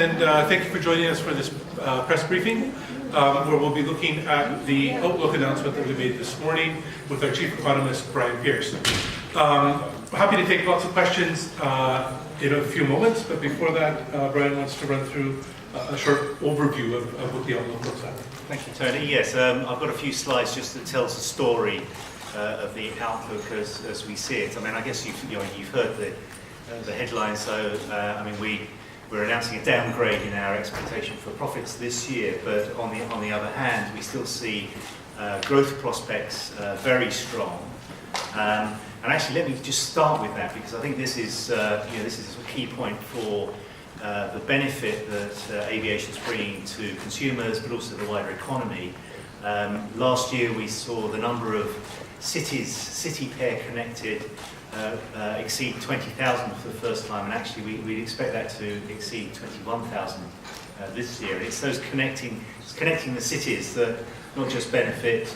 and thank you for joining us for this press briefing, where we'll be looking at the outlook announcement that we made this morning with our Chief Economist, Brian Pearce. Happy to take lots of questions in a few moments, but before that, Brian wants to run through a short overview of what the outlook looks like. Thank you, Tony. Yes, I've got a few slides just that tells the story of the outlook as we see it. I mean, I guess you've heard the headlines. So, I mean, we're announcing a downgrade in our expectation for profits this year, but on the other hand, we still see growth prospects very strong. And actually, let me just start with that, because I think this is this is a key point for the benefit that aviation is bringing to consumers, but also the wider economy. Last year, we saw the number of cities, city pair connected, exceed 20,000 for the first time, and actually we'd expect that to exceed 21,000 this year. And it's those connecting the cities that not just benefit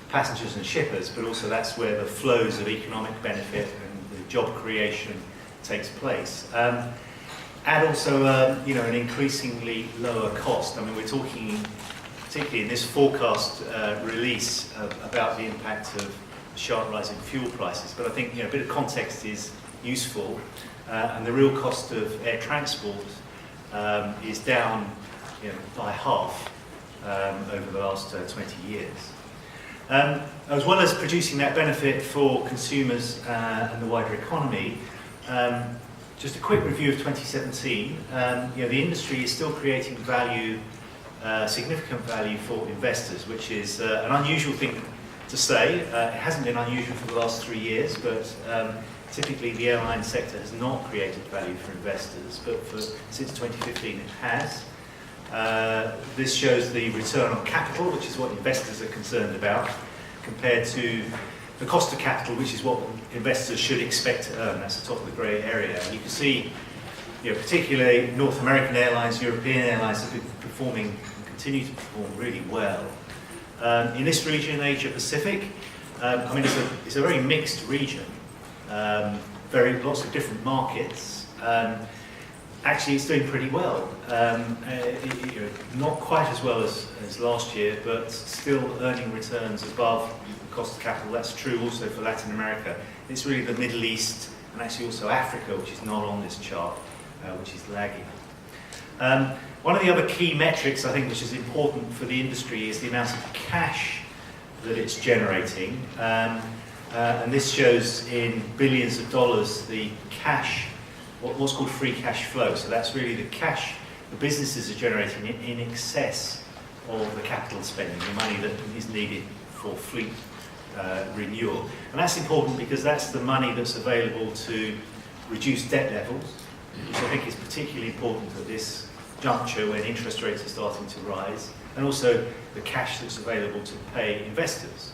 passengers and shippers, but also that's where the flows of economic benefit and the job creation takes place. And also, an increasingly lower cost. I mean, we're talking, particularly in this forecast release, about the impact of sharp rise in fuel prices. But I think a bit of context is useful, and the real cost of air transport is down by half over the last 20 years. As well as producing that benefit for consumers and the wider economy, just a quick review of 2017. The industry is still creating value, significant value for investors, which is an unusual thing to say. It hasn't been unusual for the last 3 years, but typically the airline sector has not created value for investors, but since 2015 it has. This shows the return on capital, which is what investors are concerned about, compared to the cost of capital, which is what investors should expect to earn. That's the top of the grey area. And you can see, particularly North American airlines, European airlines have been performing and continue to perform really well. In this region, Asia Pacific, I mean, it's a very mixed region, lots of different markets. Actually, it's doing pretty well. Not quite as well as last year, but still earning returns above the cost of capital. That's true also for Latin America. It's really the Middle East and actually also Africa, which is not on this chart, which is lagging. One of the other key metrics, I think, which is important for the industry is the amount of cash that it's generating. And this shows in billions of dollars the cash, what's called free cash flow. So that's really the cash the businesses are generating in excess of the capital spending, the money that is needed for fleet renewal. And that's important because that's the money that's available to reduce debt levels, which I think is particularly important at this juncture when interest rates are starting to rise, and also the cash that's available to pay investors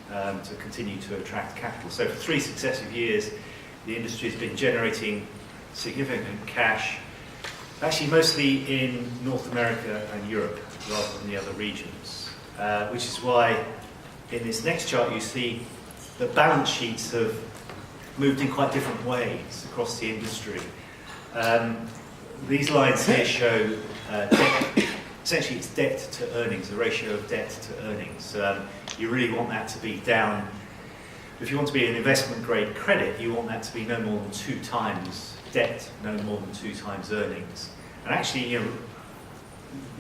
to continue to attract capital. So for 3 successive years, the industry has been generating significant cash, actually mostly in North America and Europe rather than the other regions, which is why in this next chart you see that balance sheets have moved in quite different ways across the industry. These lines here show debt. Essentially it's debt to earnings, the ratio of debt to earnings. You really want that to be down. If you want to be an investment grade credit, you want that to be no more than 2 times debt, no more than 2 times earnings. And actually,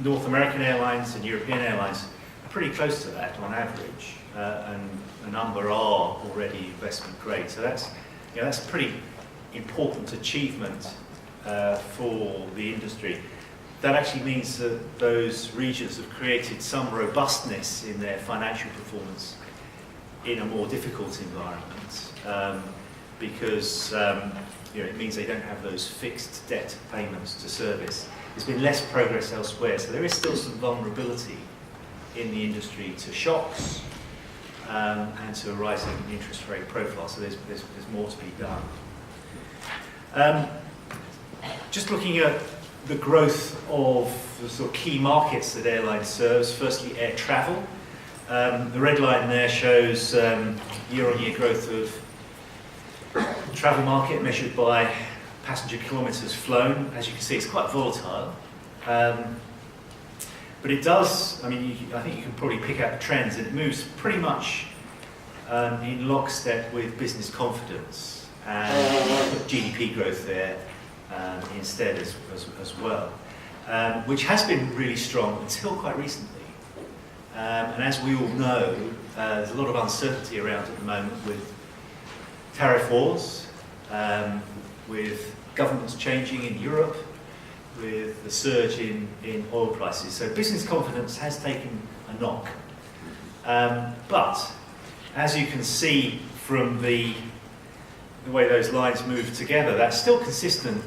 North American airlines and European airlines are pretty close to that on average, and a number are already investment grade. So that's a pretty important achievement for the industry. That actually means that those regions have created some robustness in their financial performance in a more difficult environment, because it means they don't have those fixed debt payments to service. There's been less progress elsewhere, so there is still some vulnerability in the industry to shocks and to a rising interest rate profile, so there's more to be done. Just looking at the growth of the sort of key markets that airlines serves, firstly air travel. The red line there shows year-on-year growth of travel market measured by passenger kilometres flown. As you can see, it's quite volatile. But it does, I mean, I think you can probably pick out the trends. It moves pretty much in lockstep with business confidence and put GDP growth there instead as well, which has been really strong until quite recently. And as we all know, there's a lot of uncertainty around at the moment with tariff wars, with governments changing in Europe, with the surge in oil prices. So business confidence has taken a knock. But as you can see from the way those lines move together, that's still consistent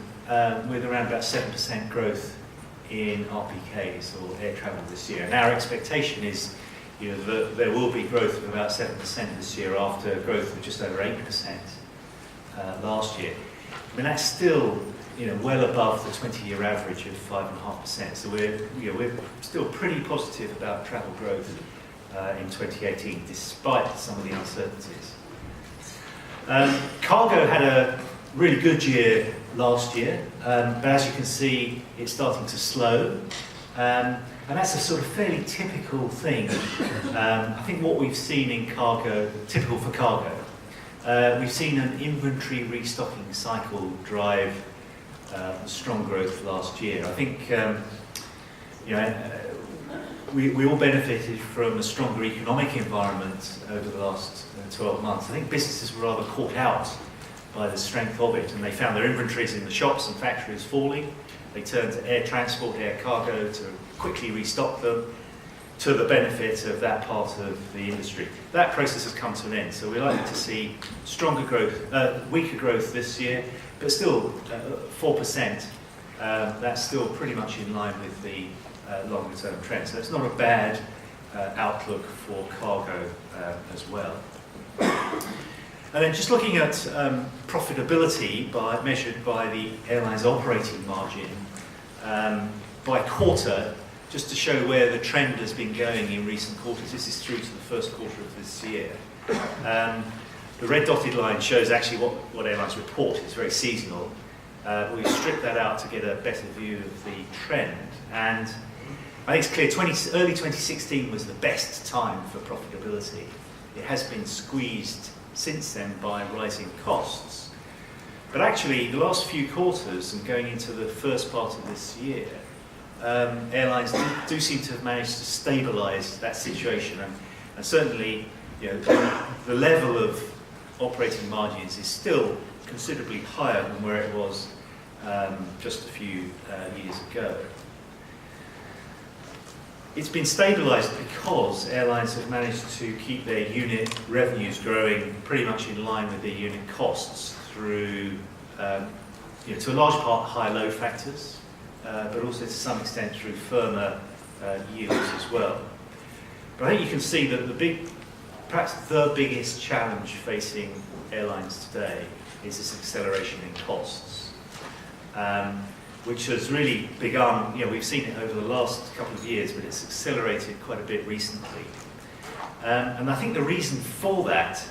with around about 7% growth in RPKs, or air travel, this year. And our expectation is, that there will be growth of about 7% this year after growth of just over 8% last year. I mean, that's still, well above the 20-year average of 5.5%. So we're still pretty positive about travel growth in 2018, despite some of the uncertainties. Cargo had a really good year last year, but as you can see, it's starting to slow. And that's a sort of fairly typical thing. I think what we've seen in cargo, typical for cargo, we've seen an inventory restocking cycle drive strong growth last year. I think we all benefited from a stronger economic environment over the last 12 months. I think businesses were rather caught out by the strength of it, and they found their inventories in the shops and factories falling. They turned to air transport, air cargo to quickly restock them, to the benefit of that part of the industry. That process has come to an end, so we're likely to see stronger growth, weaker growth this year, but still 4%. That's still pretty much in line with the longer term trend. So it's not a bad outlook for cargo as well. And then just looking at profitability measured by the airline's operating margin by quarter, just to show where the trend has been going in recent quarters. This is through to the first quarter of this year. The red dotted line shows actually what airlines report. It's very seasonal. We stripped that out to get a better view of the trend. And I think it's clear early 2016 was the best time for profitability. It has been squeezed since then by rising costs. But actually, the last few quarters and going into the first part of this year, airlines do seem to have managed to stabilise that situation, and certainly, the level of operating margins is still considerably higher than where it was just a few years ago. It's been stabilised because airlines have managed to keep their unit revenues growing pretty much in line with their unit costs through, to a large part, high load factors, but also to some extent through firmer yields as well. But I think you can see that perhaps the biggest challenge facing airlines today is this acceleration in costs, which has really begun, we've seen it over the last couple of years, but it's accelerated quite a bit recently. And I think the reason for that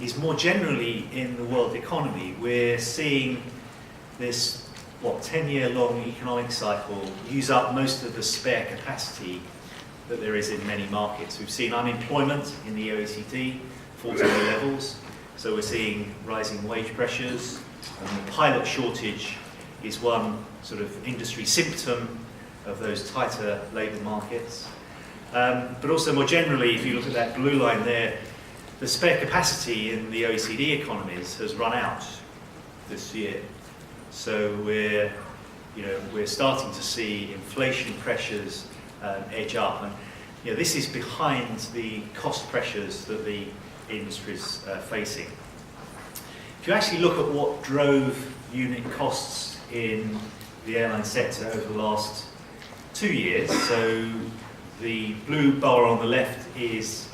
is more generally in the world economy. We're seeing this, 10-year-long economic cycle use up most of the spare capacity that there is in many markets. We've seen unemployment in the OECD fall to low levels, so we're seeing rising wage pressures, and the pilot shortage is one sort of industry symptom of those tighter labour markets. But also more generally, if you look at that blue line there, the spare capacity in the OECD economies has run out this year. So we're starting to see inflation pressures edge up, and this is behind the cost pressures that the industry is facing. If you actually look at what drove unit costs in the airline sector over the last 2 years, so the blue bar on the left is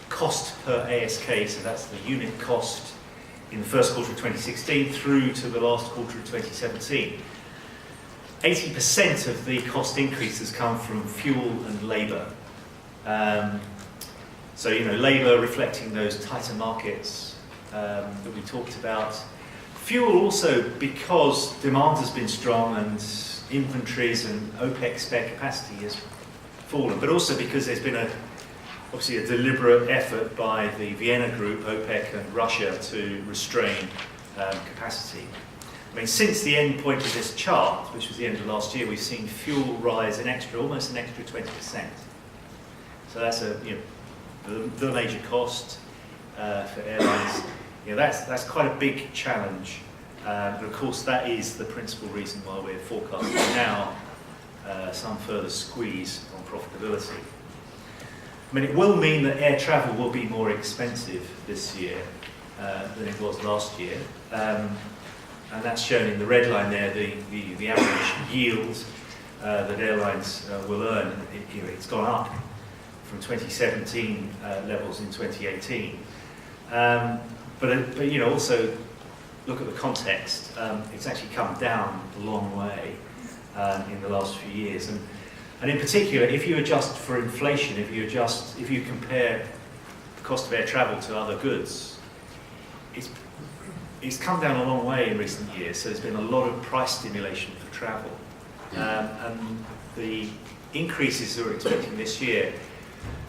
cost per ASK, so that's the unit cost in the first quarter of 2016 through to the last quarter of 2017. 80% of the cost increase has come from fuel and labour. So labour reflecting those tighter markets that we talked about. Fuel also, because demand has been strong and inventories and OPEC spare capacity has fallen, but also because there's been obviously a deliberate effort by the Vienna group, OPEC and Russia to restrain capacity. I mean, since the end point of this chart, which was the end of last year, we've seen fuel rise almost an extra 20%. So that's the major cost for airlines. That's quite a big challenge. But of course, that is the principal reason why we're forecasting now some further squeeze on profitability. I mean, it will mean that air travel will be more expensive this year than it was last year. And that's shown in the red line there, the average yield that airlines will earn. It's gone up from 2017 levels in 2018. But also look at the context. It's actually come down a long way in the last few years. And in particular, if you adjust for inflation, if you compare the cost of air travel to other goods, it's come down a long way in recent years. So there's been a lot of price stimulation for travel. And the increases that we're expecting this year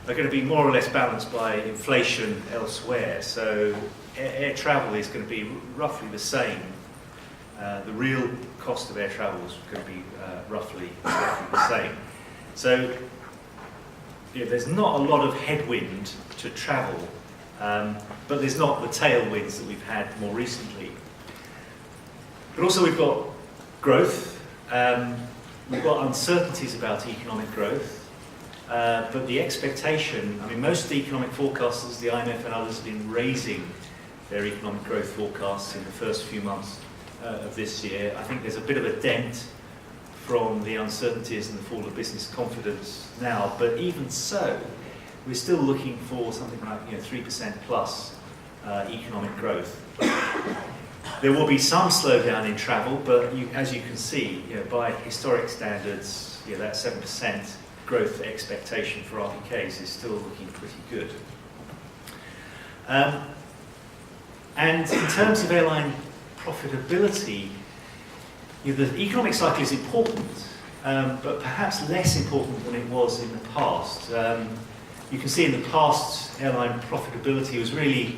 are going to be more or less balanced by inflation elsewhere. So air travel is going to be roughly the same. The real cost of air travel is going to be roughly the same. So there's not a lot of headwind to travel, but there's not the tailwinds that we've had more recently. But also we've got growth. We've got uncertainties about economic growth. But the expectation, I mean, most of the economic forecasters, the IMF and others, have been raising their economic growth forecasts in the first few months of this year. I think there's a bit of a dent from the uncertainties and the fall of business confidence now, but even so, we're still looking for something like 3% plus economic growth. There will be some slowdown in travel, but as you can see, by historic standards, that 7% growth expectation for RPKs is still looking pretty good. And in terms of airline profitability, the economic cycle is important, but perhaps less important than it was in the past. You can see in the past, airline profitability was really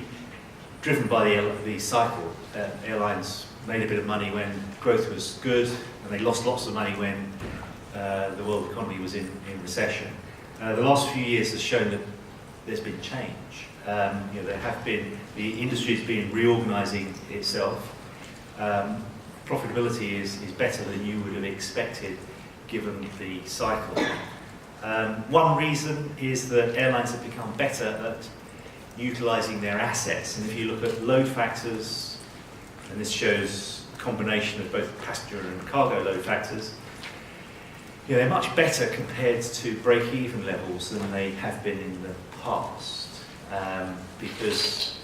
driven by the cycle. Airlines made a bit of money when growth was good, and they lost lots of money when the world economy was in recession. The last few years has shown that there's been change. The industry has been reorganising itself. Profitability is better than you would have expected given the cycle. One reason is that airlines have become better at utilising their assets. And if you look at load factors, and this shows a combination of both passenger and cargo load factors, they're much better compared to break-even levels than they have been in the past, because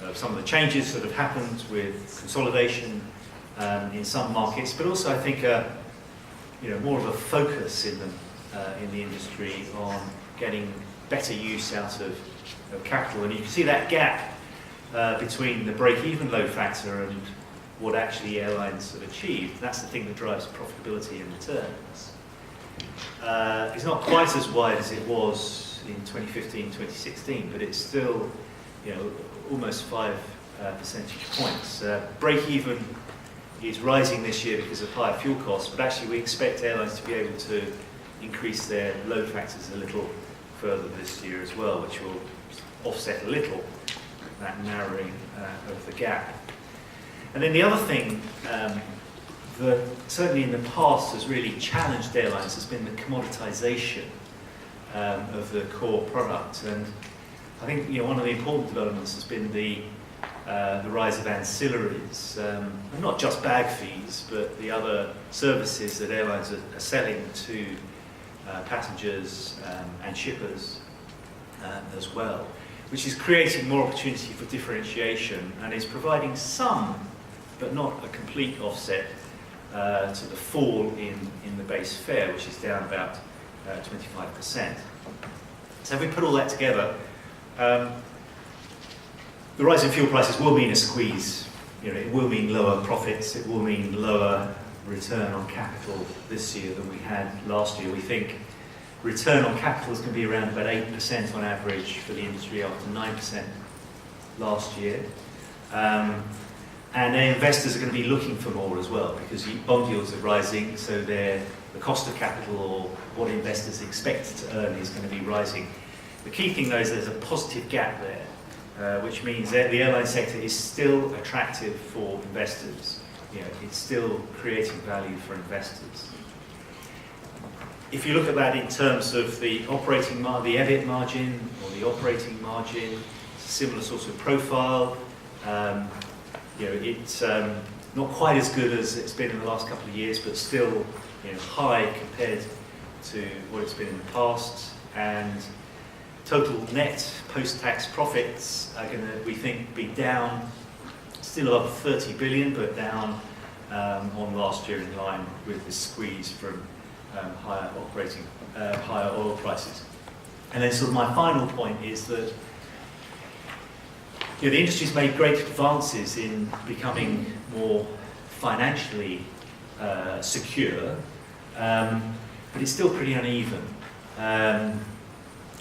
of some of the changes that have happened with consolidation in some markets, but also I think more of a focus in the industry on getting better use out of capital. And you can see that gap between the break-even load factor and what actually airlines have achieved. That's the thing that drives profitability and returns. It's not quite as wide as it was in 2015, 2016, but it's still, almost 5 percentage points. Break-even is rising this year because of higher fuel costs, but actually we expect airlines to be able to increase their load factors a little further this year as well, which will offset a little that narrowing of the gap. And then the other thing that certainly in the past has really challenged airlines has been the commoditization of the core product. And I think one of the important developments has been the rise of ancillaries, and not just bag fees, but the other services that airlines are selling to passengers and shippers as well, which is creating more opportunity for differentiation and is providing some, but not a complete offset to the fall in the base fare, which is down about 25%. So if we put all that together, the rise in fuel prices will mean a squeeze it will mean lower profits, it will mean lower return on capital this year than we had last year. We think return on capital is going to be around about 8% on average for the industry after 9% last year. And then investors are going to be looking for more as well, because bond yields are rising, so the cost of capital, or what investors expect to earn, is going to be rising. The key thing though is there's a positive gap there, which means that the airline sector is still attractive for investors. It's still creating value for investors. If you look at that in terms of the operating the EBIT margin or the operating margin, it's a similar sort of profile. It's not quite as good as it's been in the last couple of years, but still high compared to what it's been in the past. And total net post-tax profits are going to, we think, be down, still above 30 billion, but down on last year, in line with the squeeze from higher oil prices. And then sort of my final point is that the industry's made great advances in becoming more financially secure, but it's still pretty uneven.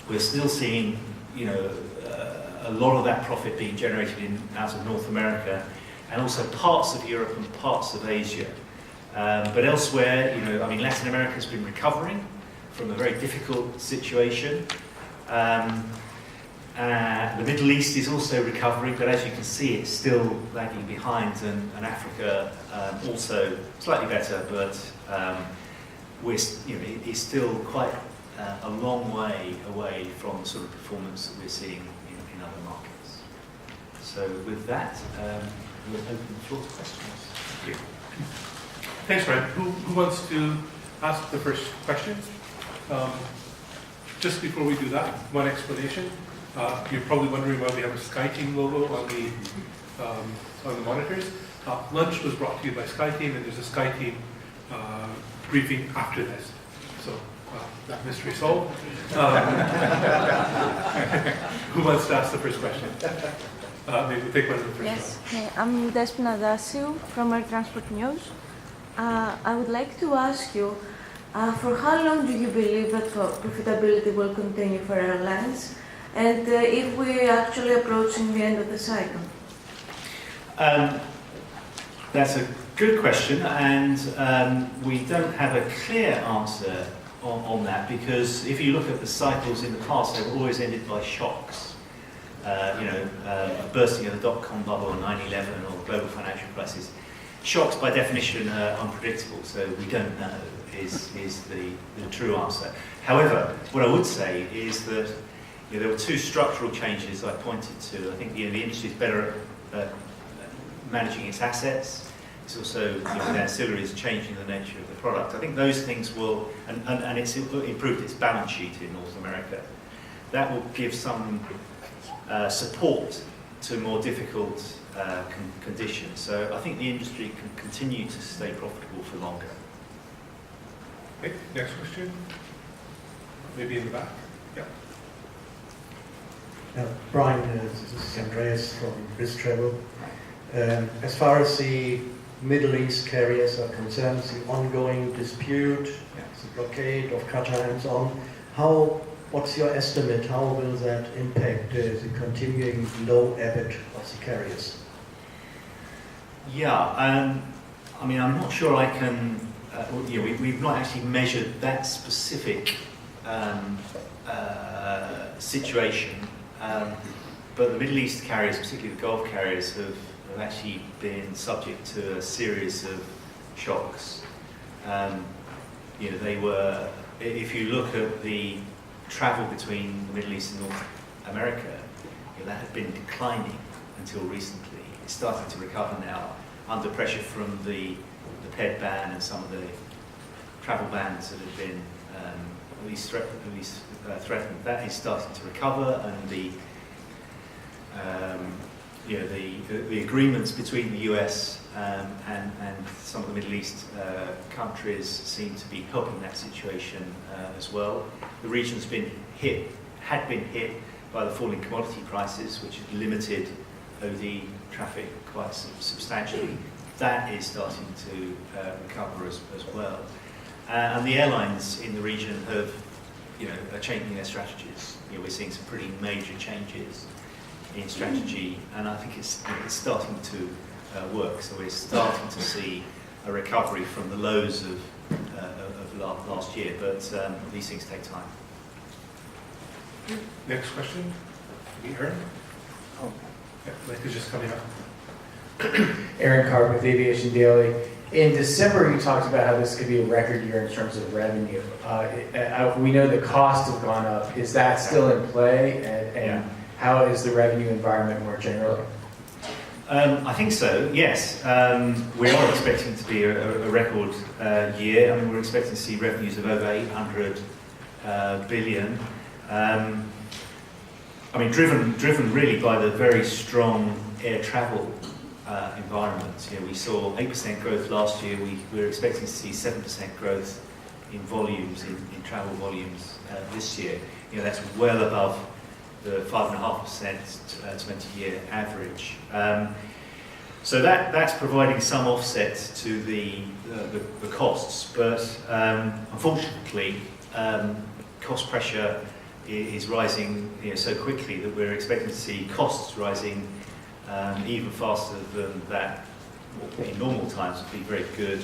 We're still seeing, a lot of that profit being generated out of North America, and also parts of Europe and parts of Asia. But elsewhere, Latin America has been recovering from a very difficult situation. The Middle East is also recovering, but as you can see, it's still lagging behind, and Africa also slightly better, but it's still quite a long way away from the sort of performance that we're seeing in other markets. So with that, we'll open the floor to questions. Thank you. Thanks, Brian. Who wants to ask the first question? Just before we do that, one explanation. You're probably wondering why we have a SkyTeam logo on the monitors. Lunch was brought to you by SkyTeam, and there's a SkyTeam briefing after this. So that mystery solved. Who wants to ask the first question? Maybe we'll take one of the first. Yes, I'm Despina Daciu from Air Transport News. I would like to ask you, for how long do you believe that profitability will continue for airlines? And if we're actually approaching the end of the cycle? That's a good question, and we don't have a clear answer on that, because if you look at the cycles in the past, they've always ended by shocks. Bursting of the dot-com bubble, 9/11, or global financial crisis. Shocks, by definition, are unpredictable, so we don't know is the true answer. However, what I would say is that there were two structural changes I pointed to. I think the industry is better at managing its assets. It's also, with ancillaries, changing the nature of the product. I think those things will, and it's improved its balance sheet in North America. That will give some support to more difficult conditions. So I think the industry can continue to stay profitable for longer. Okay, next question. Maybe in the back. Yeah. Brian, this is Andreas from Pearce Travel. As far as the Middle East carriers are concerned, the ongoing dispute, the blockade of Qatar and so on, what's your estimate? How will that impact the continuing low EBIT of the carriers? Yeah, I'm not sure I can. We've not actually measured that specific situation, but the Middle East carriers, particularly the Gulf carriers, have actually been subject to a series of shocks. They were. If you look at the travel between the Middle East and North America, that had been declining until recently. It's starting to recover now, under pressure from the PED ban and some of the travel bans that have been at least threatened. That is starting to recover, and the agreements between the US and some of the Middle East countries seem to be helping that situation as well. The region's had been hit by the falling commodity prices, which has limited OD traffic quite substantially. That is starting to recover as well. And the airlines in the region have, are changing their strategies. We're seeing some pretty major changes in strategy, and I think it's starting to work. So we're starting to see a recovery from the lows of last year, but these things take time. Next question. Aaron? Oh, yeah, Mike is just coming up. Aaron Carp with Aviation Daily. In December, you talked about how this could be a record year in terms of revenue. We know the costs have gone up. Is that still in play? And how is the revenue environment more generally? I think so, yes. We are expecting to be a record year. I mean, we're expecting to see revenues of over 800 billion. I mean, driven really by the very strong air travel environment. We saw 8% growth last year. We're expecting to see 7% growth in volumes, in travel volumes this year. That's well above the 5.5% 20-year average. So that's providing some offset to the costs, but unfortunately, cost pressure is rising so quickly that we're expecting to see costs rising even faster than that. What in normal times would be very good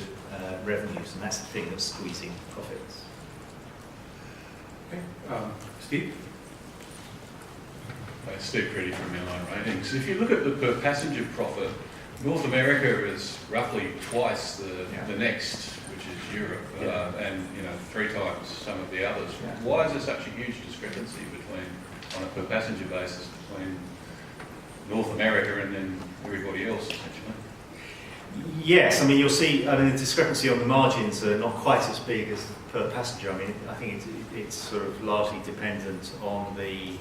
revenues, and that's the thing that's squeezing profits. Okay, Steve? Steve Creedy from Airline Ratings. If you look at the per passenger profit, North America is roughly twice the next, which is Europe, and 3 times some of the others. Why is there such a huge discrepancy on a per passenger basis between North America and then everybody else, essentially? Yes, I mean you'll see. I mean the discrepancy on the margins are not quite as big as per passenger. I mean I think it's sort of largely dependent on the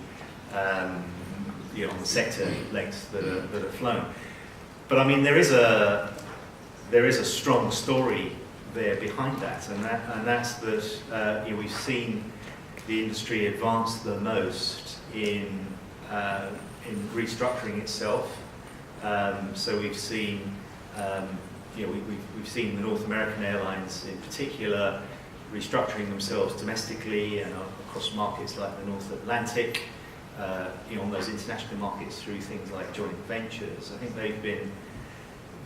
on the sector lengths that are flown. But I mean there is a strong story there behind that, and that's that we've seen the industry advance the most in restructuring itself. So we've seen we've seen the North American airlines in particular restructuring themselves domestically and across markets like the North Atlantic. On those international markets through things like joint ventures. I think they've been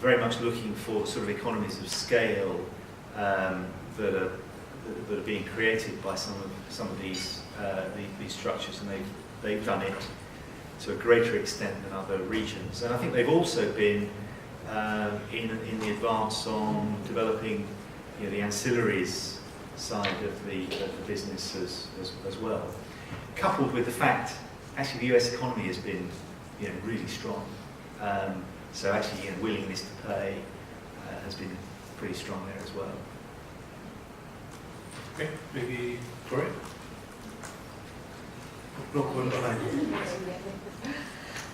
very much looking for sort of economies of scale that are being created by some of these structures, and they've done it to a greater extent than other regions. And I think they've also been in the advance on developing the ancillaries side of the business as well, coupled with the fact actually the US economy has been really strong. So actually willingness to pay has been pretty strong there as well. Okay, maybe Gloria? No, one behind.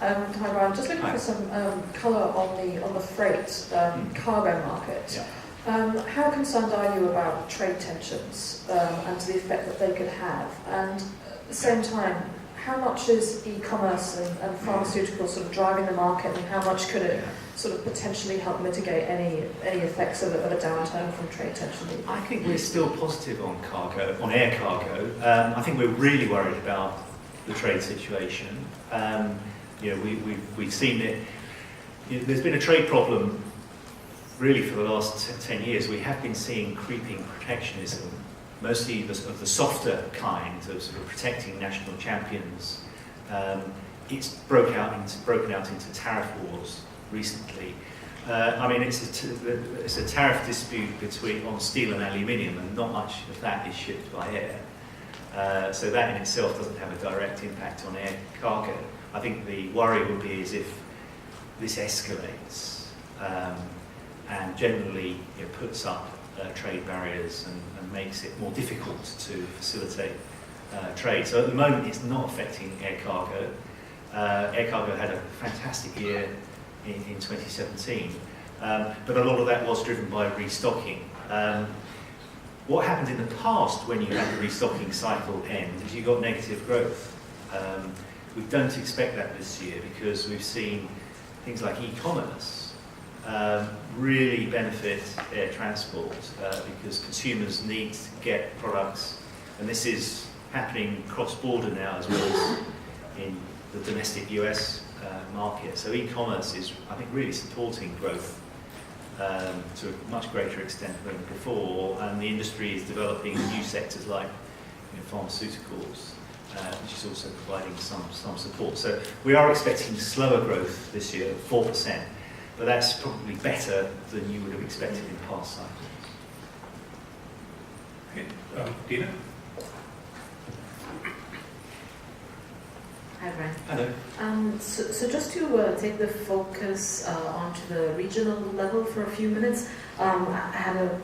Hi Brian, just looking for some colour on the freight cargo market. Yeah. How concerned are you about trade tensions and to the effect that they could have? And at the same time, how much is e-commerce and pharmaceuticals sort of driving the market, and how much could it sort of potentially help mitigate any effects of a downturn from trade tension? I think we're still positive on air cargo. I think we're really worried about the trade situation. We've seen it. There's been a trade problem really for the last 10 years. We have been seeing creeping protectionism, mostly of the softer kind of sort of protecting national champions. It's broken out into tariff wars recently. I mean, it's a tariff dispute on steel and aluminium, and not much of that is shipped by air. So that in itself doesn't have a direct impact on air cargo. I think the worry would be is if this escalates and generally puts up trade barriers and makes it more difficult to facilitate trade. So at the moment it's not affecting air cargo. Air cargo had a fantastic year in 2017, but a lot of that was driven by restocking. What happened in the past when you had the restocking cycle end is you got negative growth. We don't expect that this year because we've seen things like e-commerce really benefit air transport because consumers need to get products, and this is happening cross-border now as well as in the domestic US market. So e-commerce is, I think, really supporting growth to a much greater extent than before, and the industry is developing new sectors like pharmaceuticals, which is also providing some support. So we are expecting slower growth this year, 4%, but that's probably better than you would have expected in past cycles. Okay. Dina? Hi, Brian. Hello. So just to take the focus onto the regional level for a few minutes, I had a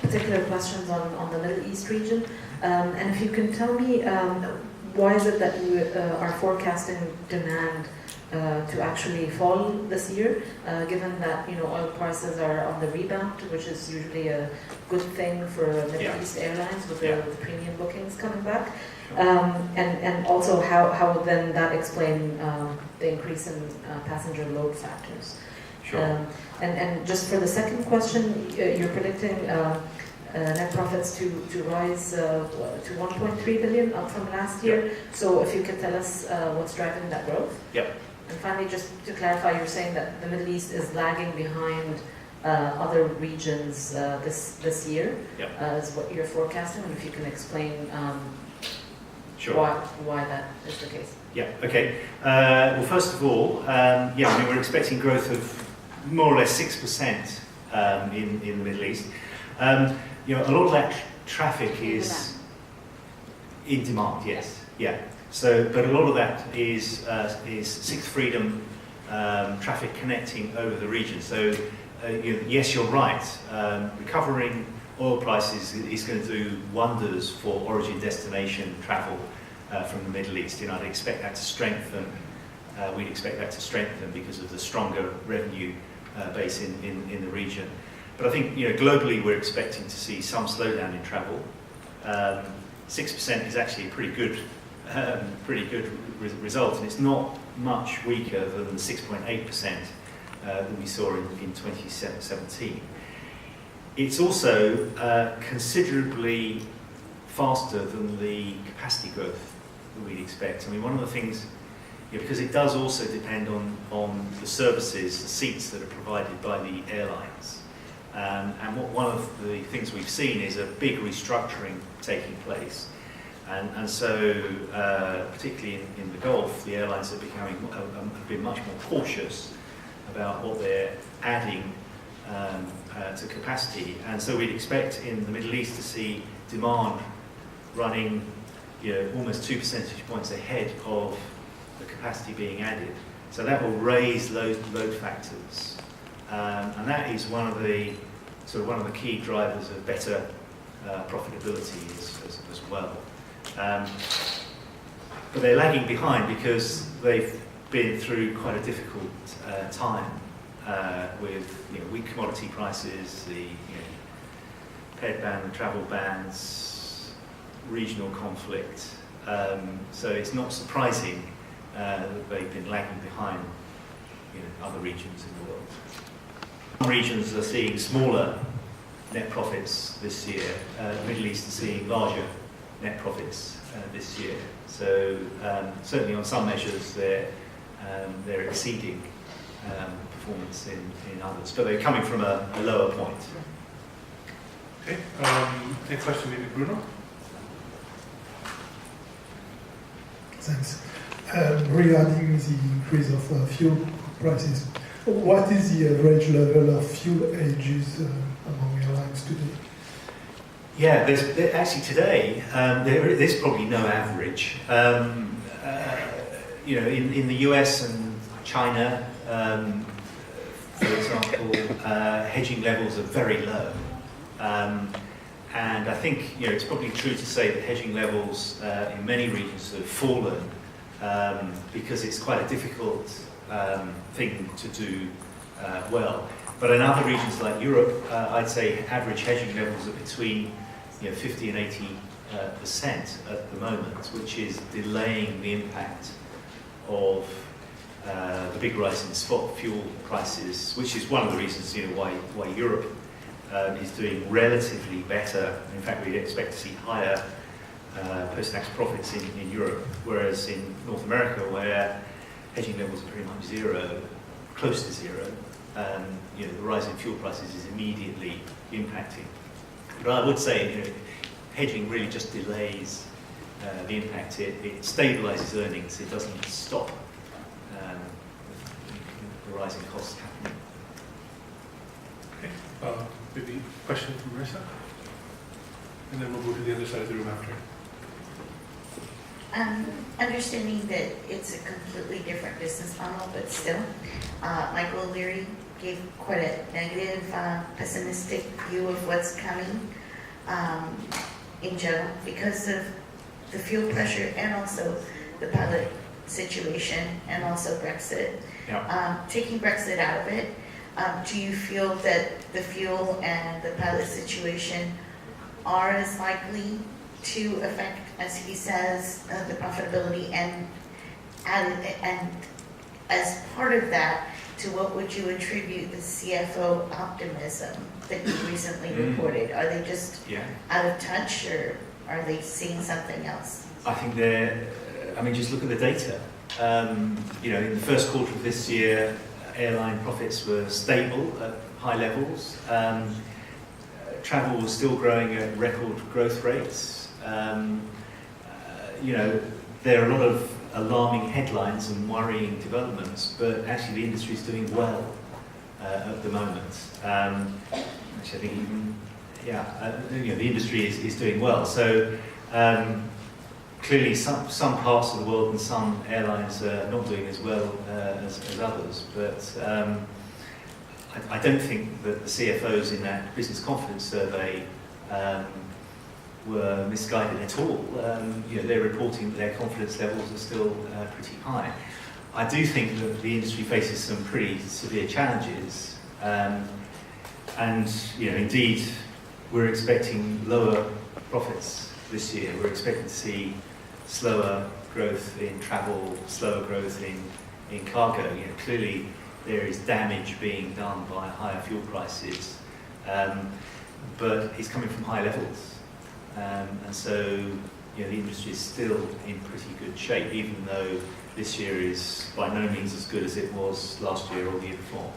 particular questions on the Middle East region, and if you can tell me why is it that you are forecasting demand to actually fall this year, given that oil prices are on the rebound, which is usually a good thing for Middle East airlines with the premium bookings coming back. And also how would then that explain the increase in passenger load factors? Sure. And just for the second question, you're predicting net profits to rise to 1.3 billion up from last year. So if you could tell us what's driving that growth? Yep. And finally, just to clarify, you're saying that the Middle East is lagging behind other regions this year, is what you're forecasting, and if you can explain Sure. why that is the case. Yeah, okay. Well, first of all, we're expecting growth of more or less 6% in the Middle East. A lot of that traffic is in demand, yes. Yeah. So, but a lot of that is Sixth Freedom traffic connecting over the region. So, yes, you're right. Recovering oil prices is going to do wonders for origin-destination travel from the Middle East. I'd expect that to strengthen. We'd expect that to strengthen because of the stronger revenue base in the region. But I think globally we're expecting to see some slowdown in travel. 6% is actually a pretty good result, and it's not much weaker than the 6.8% that we saw in 2017. It's also considerably faster than the capacity growth that we'd expect. I mean, one of the things, because it does also depend on the services, the seats that are provided by the airlines. And one of the things we've seen is a big restructuring taking place. And so, particularly in the Gulf, the airlines have been much more cautious about what they're adding to capacity. And so we'd expect in the Middle East to see demand running almost 2 percentage points ahead of the capacity being added. So that will raise load factors. And that is one of the key drivers of better profitability as well. But they're lagging behind because they've been through quite a difficult time with weak commodity prices, the ped ban, the travel bans, regional conflict. So it's not surprising that they've been lagging behind other regions in the world. Some regions are seeing smaller net profits this year. The Middle East is seeing larger net profits this year. So certainly on some measures they're exceeding performance in others, but they're coming from a lower point. Okay. Next question, maybe Bruno. Thanks. Regarding the increase of fuel prices, what is the average level of fuel hedges among airlines today? Yeah, actually today there's probably no average. In the US and China, for example, hedging levels are very low. And I think it's probably true to say that hedging levels in many regions have fallen because it's quite a difficult thing to do well. But in other regions like Europe, I'd say average hedging levels are between 50 and 80% at the moment, which is delaying the impact of the big rise in spot fuel prices, which is one of the reasons, why Europe is doing relatively better. In fact, we'd expect to see higher post-tax profits in Europe, whereas in North America, where hedging levels are pretty much zero, close to zero, the rise in fuel prices is immediately impacting. But I would say, hedging really just delays the impact. It stabilises earnings. It doesn't stop the rising costs happening. Okay. Maybe question from Marissa? And then we'll go to the other side of the room after. Understanding that it's a completely different business model, but still, Michael O'Leary gave quite a negative, pessimistic view of what's coming in general because of the fuel pressure and also the pilot situation and also Brexit. Yeah. Taking Brexit out of it, do you feel that the fuel and the pilot situation are as likely to affect, as he says, the profitability, and as part of that, to what would you attribute the CFO optimism that you recently reported? Are they just out of touch, or are they seeing something else? I think just look at the data. In the first quarter of this year, airline profits were stable at high levels. Travel was still growing at record growth rates. There are a lot of alarming headlines and worrying developments, but actually the industry is doing well at the moment. Actually, I think the industry is doing well. So clearly, some parts of the world and some airlines are not doing as well as others. But I don't think that the CFOs in that business confidence survey were misguided at all. They're reporting that their confidence levels are still pretty high. I do think that the industry faces some pretty severe challenges, and indeed, we're expecting lower profits this year. We're expecting to see slower growth in travel, slower growth in cargo. Clearly, there is damage being done by higher fuel prices, but it's coming from high levels. And so, the industry is still in pretty good shape, even though this year is by no means as good as it was last year or the year before.